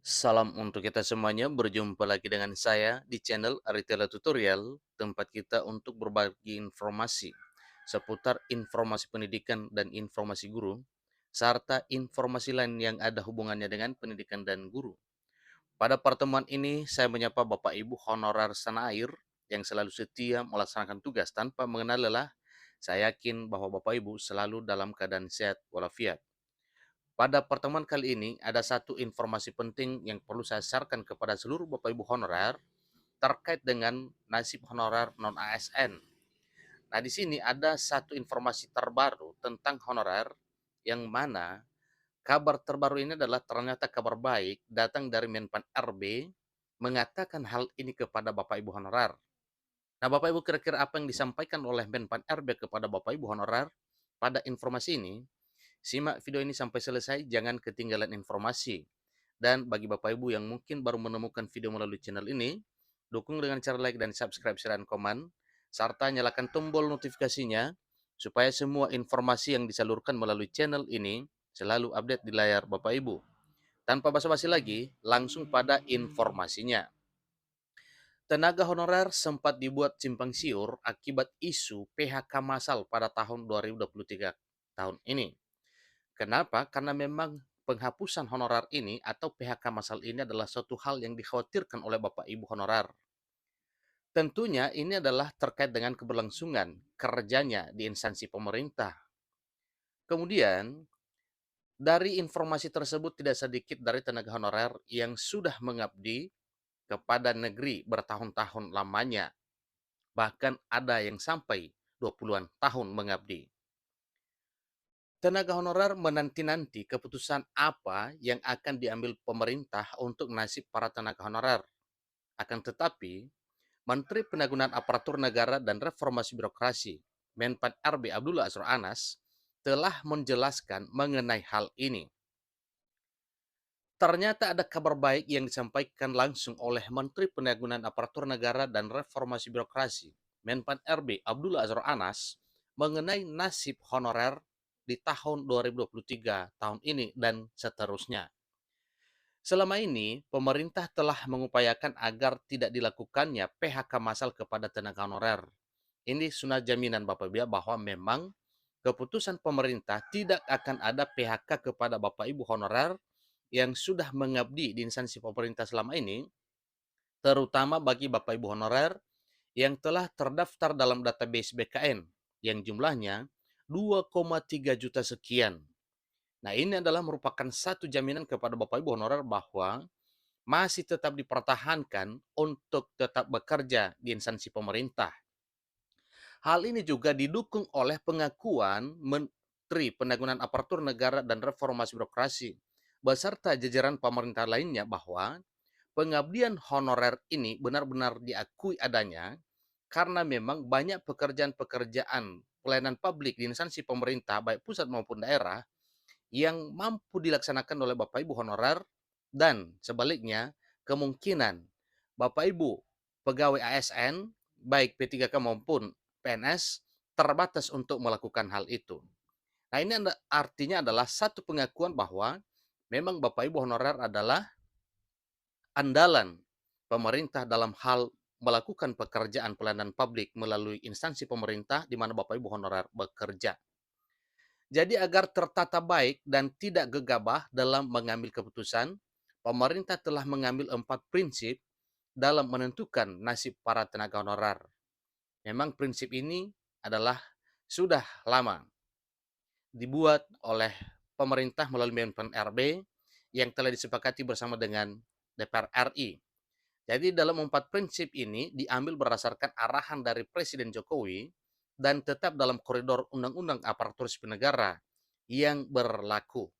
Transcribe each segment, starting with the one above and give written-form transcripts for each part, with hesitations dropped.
Salam untuk kita semuanya, berjumpa lagi dengan saya di channel Aritela Tutorial, tempat kita untuk berbagi informasi seputar informasi pendidikan dan informasi guru, serta informasi lain yang ada hubungannya dengan pendidikan dan guru. Pada pertemuan ini, saya menyapa Bapak Ibu honorer tanah air yang selalu setia melaksanakan tugas tanpa mengenal lelah. Saya yakin bahwa Bapak Ibu selalu dalam keadaan sehat walafiat. Pada pertemuan kali ini, ada satu informasi penting yang perlu saya sharekan kepada seluruh Bapak Ibu honorer terkait dengan nasib honorer non-ASN. Nah, di sini ada satu informasi terbaru tentang honorer yang mana kabar terbaru ini adalah ternyata kabar baik datang dari Menpan RB mengatakan hal ini kepada Bapak Ibu honorer. Nah, Bapak Ibu kira-kira apa yang disampaikan oleh Menpan RB kepada Bapak Ibu honorer pada informasi ini? Simak video ini sampai selesai, jangan ketinggalan informasi. Dan bagi Bapak Ibu yang mungkin baru menemukan video melalui channel ini, dukung dengan cara like dan subscribe, share, dan komen, serta nyalakan tombol notifikasinya, supaya semua informasi yang disalurkan melalui channel ini selalu update di layar Bapak Ibu. Tanpa basa-basi lagi, langsung pada informasinya. Tenaga honorer sempat dibuat simpang siur akibat isu PHK massal pada tahun 2023 tahun ini. Kenapa? Karena memang penghapusan honorer ini atau PHK massal ini adalah suatu hal yang dikhawatirkan oleh Bapak Ibu honorer. Tentunya ini adalah terkait dengan keberlangsungan kerjanya di instansi pemerintah. Kemudian, dari informasi tersebut tidak sedikit dari tenaga honorer yang sudah mengabdi kepada negeri bertahun-tahun lamanya. Bahkan ada yang sampai 20-an tahun mengabdi. Tenaga honorer menanti-nanti keputusan apa yang akan diambil pemerintah untuk nasib para tenaga honorer. Akan tetapi, Menteri Penanggulangan Aparatur Negara dan Reformasi Birokrasi, Menpan RB Abdullah Azwar Anas, telah menjelaskan mengenai hal ini. Ternyata ada kabar baik yang disampaikan langsung oleh Menteri Penanggulangan Aparatur Negara dan Reformasi Birokrasi, Menpan RB Abdullah Azwar Anas, mengenai nasib honorer di tahun 2023 tahun ini dan seterusnya. Selama ini, pemerintah telah mengupayakan agar tidak dilakukannya PHK massal kepada tenaga honorer. Ini sudah jaminan Bapak Ibu bahwa memang keputusan pemerintah tidak akan ada PHK kepada Bapak Ibu honorer yang sudah mengabdi di instansi pemerintah selama ini, terutama bagi Bapak Ibu honorer yang telah terdaftar dalam database BKN yang jumlahnya 2,3 juta sekian. Nah, ini adalah merupakan satu jaminan kepada Bapak Ibu honorer bahwa masih tetap dipertahankan untuk tetap bekerja di instansi pemerintah. Hal ini juga didukung oleh pengakuan Menteri Penanggulangan Aparatur Negara dan Reformasi Birokrasi beserta jajaran pemerintah lainnya bahwa pengabdian honorer ini benar-benar diakui adanya karena memang banyak pekerjaan-pekerjaan pelayanan publik di instansi pemerintah baik pusat maupun daerah yang mampu dilaksanakan oleh Bapak Ibu honorer dan sebaliknya kemungkinan Bapak Ibu pegawai ASN baik P3K maupun PNS terbatas untuk melakukan hal itu. Nah, ini artinya adalah satu pengakuan bahwa memang Bapak Ibu honorer adalah andalan pemerintah dalam hal melakukan pekerjaan pelayanan publik melalui instansi pemerintah di mana Bapak Ibu honorer bekerja. Jadi agar tertata baik dan tidak gegabah dalam mengambil keputusan, pemerintah telah mengambil 4 prinsip dalam menentukan nasib para tenaga honorer. Memang prinsip ini adalah sudah lama dibuat oleh pemerintah melalui Menpan RB yang telah disepakati bersama dengan DPR RI. Jadi dalam 4 prinsip ini diambil berdasarkan arahan dari Presiden Jokowi dan tetap dalam koridor Undang-Undang Aparatur Sipil Negara yang berlaku.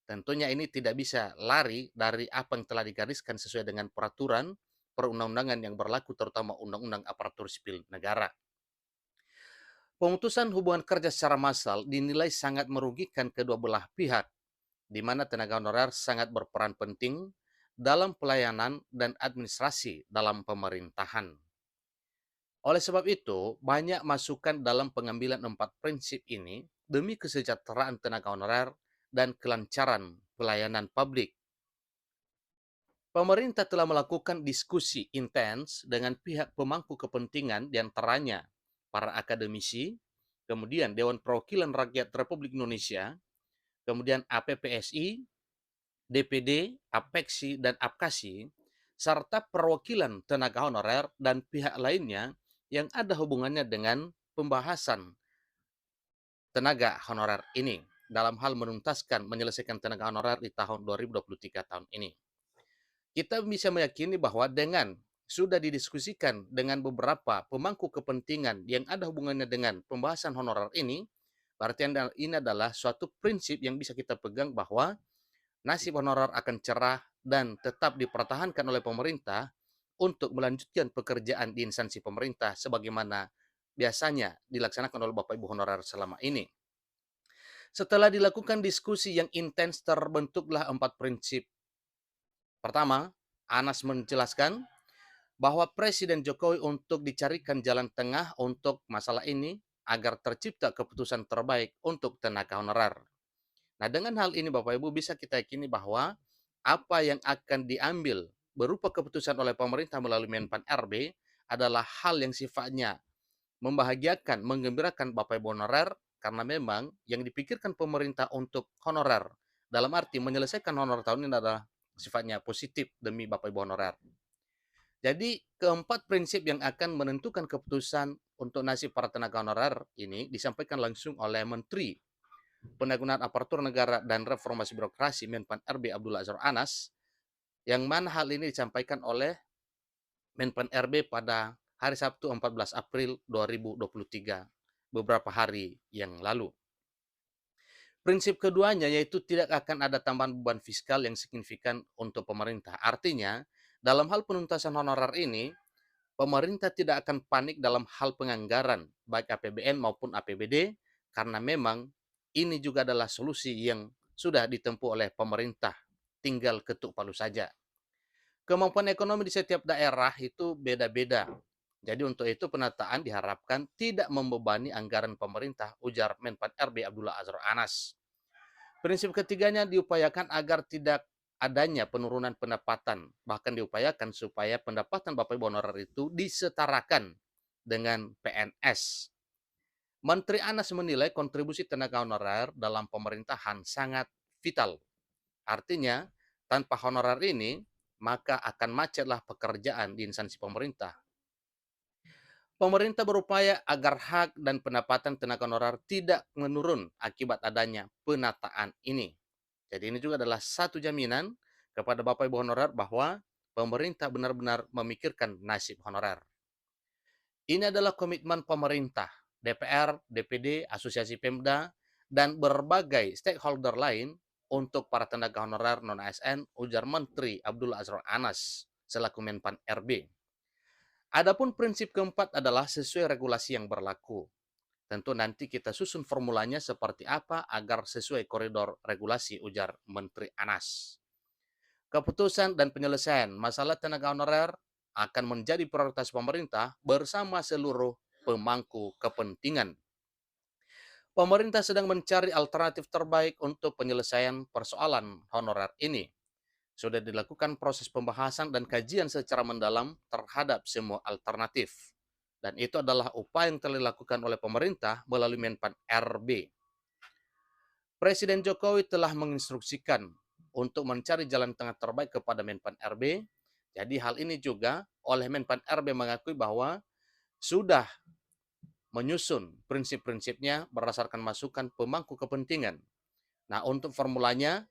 Tentunya ini tidak bisa lari dari apa yang telah digariskan sesuai dengan peraturan perundang-undangan yang berlaku terutama Undang-Undang Aparatur Sipil Negara. Pemutusan hubungan kerja secara massal dinilai sangat merugikan kedua belah pihak, di mana tenaga honorer sangat berperan penting dalam pelayanan dan administrasi dalam pemerintahan. Oleh sebab itu, banyak masukan dalam pengambilan 4 prinsip ini demi kesejahteraan tenaga honorer dan kelancaran pelayanan publik. Pemerintah telah melakukan diskusi intens dengan pihak pemangku kepentingan di antaranya para akademisi, kemudian Dewan Perwakilan Rakyat Republik Indonesia, kemudian APPSI, DPD, APEKSI, dan APKASI, serta perwakilan tenaga honorer dan pihak lainnya yang ada hubungannya dengan pembahasan tenaga honorer ini dalam hal menuntaskan menyelesaikan tenaga honorer di tahun 2023 tahun ini. Kita bisa meyakini bahwa dengan sudah didiskusikan dengan beberapa pemangku kepentingan yang ada hubungannya dengan pembahasan honorer ini, berarti ini adalah suatu prinsip yang bisa kita pegang bahwa nasib honorer akan cerah dan tetap dipertahankan oleh pemerintah untuk melanjutkan pekerjaan di instansi pemerintah sebagaimana biasanya dilaksanakan oleh Bapak Ibu honorer selama ini. Setelah dilakukan diskusi yang intens, terbentuklah 4 prinsip. Pertama, Anas menjelaskan bahwa Presiden Jokowi untuk dicarikan jalan tengah untuk masalah ini agar tercipta keputusan terbaik untuk tenaga honorer. Nah, dengan hal ini Bapak Ibu bisa kita yakini bahwa apa yang akan diambil berupa keputusan oleh pemerintah melalui Menpan RB adalah hal yang sifatnya membahagiakan, menggembirakan Bapak Ibu honorer karena memang yang dipikirkan pemerintah untuk honorer dalam arti menyelesaikan honorer tahun ini adalah sifatnya positif demi Bapak Ibu honorer. Jadi keempat prinsip yang akan menentukan keputusan untuk nasib para tenaga honorer ini disampaikan langsung oleh Menteri Pendayagunaan Aparatur Negara dan Reformasi Birokrasi Menpan RB Abdullah Azwar Anas, yang mana hal ini disampaikan oleh Menpan RB pada hari Sabtu 14 April 2023, beberapa hari yang lalu. Prinsip keduanya yaitu tidak akan ada tambahan beban fiskal yang signifikan untuk pemerintah. Artinya, dalam hal penuntasan honorer ini, pemerintah tidak akan panik dalam hal penganggaran, baik APBN maupun APBD, karena memang ini juga adalah solusi yang sudah ditempuh oleh pemerintah, tinggal ketuk palu saja. Kemampuan ekonomi di setiap daerah itu beda-beda. Jadi untuk itu penataan diharapkan tidak membebani anggaran pemerintah, ujar Menpan RB Abdullah Azwar Anas. Prinsip ketiganya diupayakan agar tidak adanya penurunan pendapatan, bahkan diupayakan supaya pendapatan Bapak Ibu honorer itu disetarakan dengan PNS. Menteri Anas menilai kontribusi tenaga honorer dalam pemerintahan sangat vital. Artinya, tanpa honorer ini, maka akan macetlah pekerjaan di instansi pemerintah. Pemerintah berupaya agar hak dan pendapatan tenaga honorer tidak menurun akibat adanya penataan ini. Jadi ini juga adalah satu jaminan kepada Bapak Ibu honorer bahwa pemerintah benar-benar memikirkan nasib honorer. Ini adalah komitmen pemerintah, DPR, DPD, Asosiasi Pemda, dan berbagai stakeholder lain untuk para tenaga honorer non-ASN, ujar Menteri Abdullah Azwar Anas selaku Menpan RB. Adapun prinsip keempat adalah sesuai regulasi yang berlaku. Tentu nanti kita susun formulanya seperti apa agar sesuai koridor regulasi, ujar Menteri Anas. Keputusan dan penyelesaian masalah tenaga honorer akan menjadi prioritas pemerintah bersama seluruh pemangku kepentingan. Pemerintah sedang mencari alternatif terbaik untuk penyelesaian persoalan honorer ini. Sudah dilakukan proses pembahasan dan kajian secara mendalam terhadap semua alternatif. Dan itu adalah upaya yang telah dilakukan oleh pemerintah melalui Menpan RB. Presiden Jokowi telah menginstruksikan untuk mencari jalan tengah terbaik kepada Menpan RB. Jadi hal ini juga oleh Menpan RB mengakui bahwa sudah menyusun prinsip-prinsipnya berdasarkan masukan pemangku kepentingan. Nah, untuk formulanya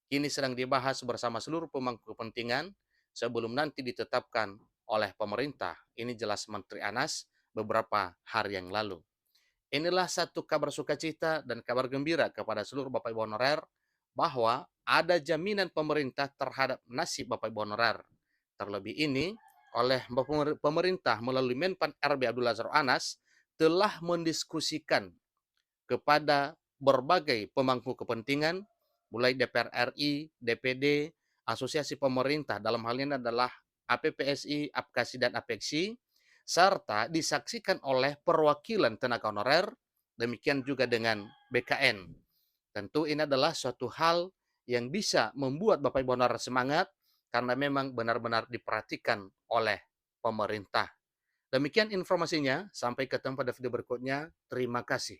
kini sedang dibahas bersama seluruh pemangku kepentingan sebelum nanti ditetapkan oleh pemerintah. Ini jelas Menteri Anas beberapa hari yang lalu. Inilah satu kabar sukacita dan kabar gembira kepada seluruh Bapak Ibu honorer bahwa ada jaminan pemerintah terhadap nasib Bapak Ibu honorer. Terlebih ini oleh pemerintah melalui Menpan RB Abdullah Azwar Anas telah mendiskusikan kepada berbagai pemangku kepentingan, mulai DPR RI, DPD, asosiasi pemerintah, dalam hal ini adalah APPSI, APKASI, dan APEKSI, serta disaksikan oleh perwakilan tenaga honorer, demikian juga dengan BKN. Tentu ini adalah suatu hal yang bisa membuat Bapak Ibu honorer semangat, karena memang benar-benar diperhatikan oleh pemerintah. Demikian informasinya, sampai ketemu pada video berikutnya. Terima kasih.